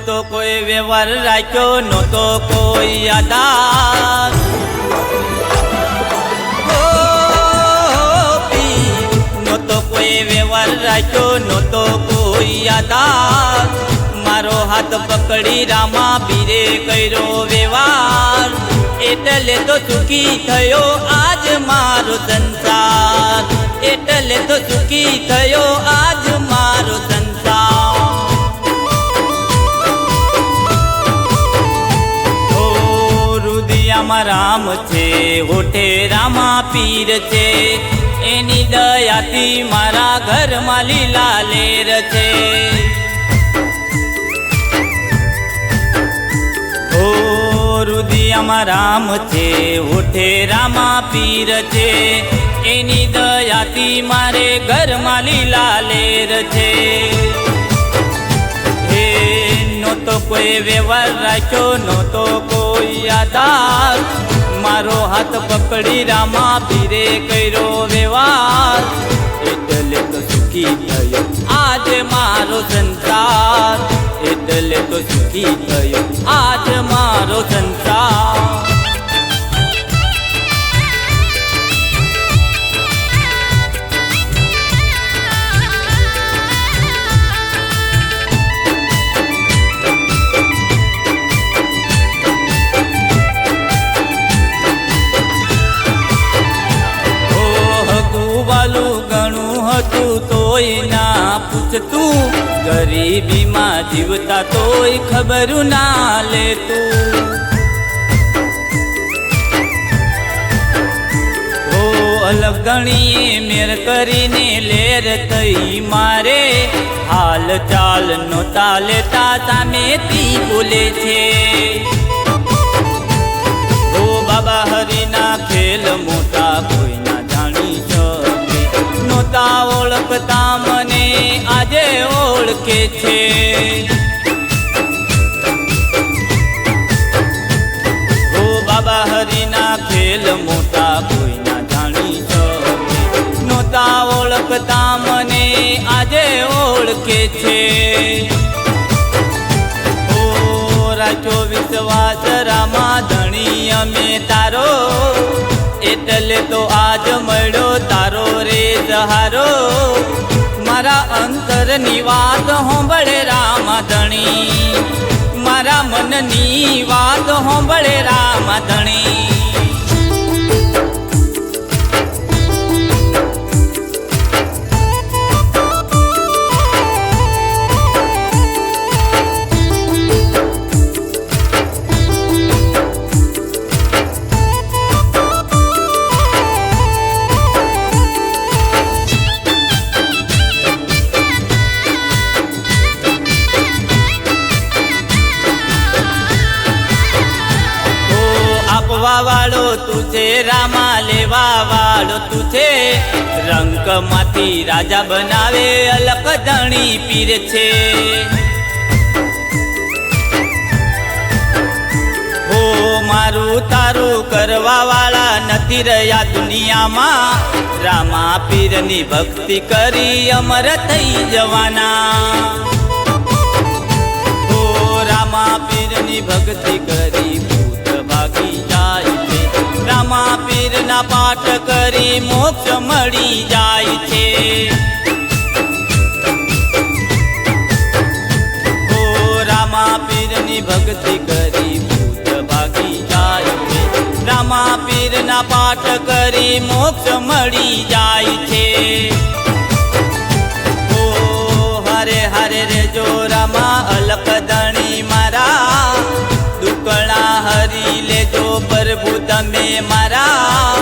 નહોતો કોઈ વ્યવહાર રાખ્યો, નહોતો કોઈ આધાર. નહોતો કોઈ વ્યવહાર રાખ્યો, નહોતો કોઈ આધાર. મારો હાથ પકડી રામા પીરે કર્યો વ્યવહાર. એટલે તો સુખી થયો આજ મારો સંસાર. એટલે તો સુખી થયો આજ મારો સંસાર. ઓ રુદિયામાં રામ છે, હોઠે રામા પીર છે. એની દયાથી મારા ઘરમાં લીલા લેર છે. રુદિયામાં રામ છે, હોઠે રામા પીર છે. એની દયાથી મારે ઘરમાં લીલા લેર છે. હે નહોતો કોઈ વ્યવહાર રાખ્યો, નહોતો કોઈ આધાર. મારો હાથ પકડી રામા પીરે કર્યો વ્યવહાર. એટલે તો સુખી થયો આજ મારો સંસાર. એટલે તો સુખી થયો આજ મારો સંસાર. ઘણું હતું તોય ના પૂછતું, ગરીબીમાં જીવતા તોય ખબર ના લેતું. ઓ અલગણીએ મેર કરીને લેર થઈ મારે. હાલ ચાલ નહોતા લેતા સામેથી બોલે છે. ઓ બાબા હરિના ખેલ મોટા કોઈ ના જાણી શકે. નહોતા ઓળખતા મને આજે ઓળખે છે. ઓ બાબા હરિના ખેલ મોટા કોઈ ના જાણી શકે. નહોતા ઓળખતા મને આજે ઓળખે છે. ઓ રાખ્યો વિશ્વાસ રામા ધણી અમે તારો. એટલે તો આજ મળ્યો તારો રે સહારો. મારા અંતરની વાત હોંભળે રામા ધણી. મારા મનની વાત હોંભળે રામા ધણી. વાળો તું છે રામા, લેવા વાળો તું છે. રંકમાંથી રાજા બનાવે અલક ધણી પીર છે. હો મારું તારું કરવા વાળા નથી રહ્યા દુનિયામાં. રામા પીરની ભક્તિ કરી અમર થઈ જવાના. હો રામા પીરની ભક્તિ કરી ભાગી જાય છે. રામા પીરના પાઠ કરી મોક્ષ મળી જાય છે. ઓ રામા પીરની ભક્તિ કરી ભૂત ભાગી જાય છે. રામા પીરના પાઠ કરી મોક્ષ મળી જાય છે. ઓ હરે હરે રે જો રામા અલક ધણી મારા. દુકડા હરી લેજો પ્રભુ તમે મારા.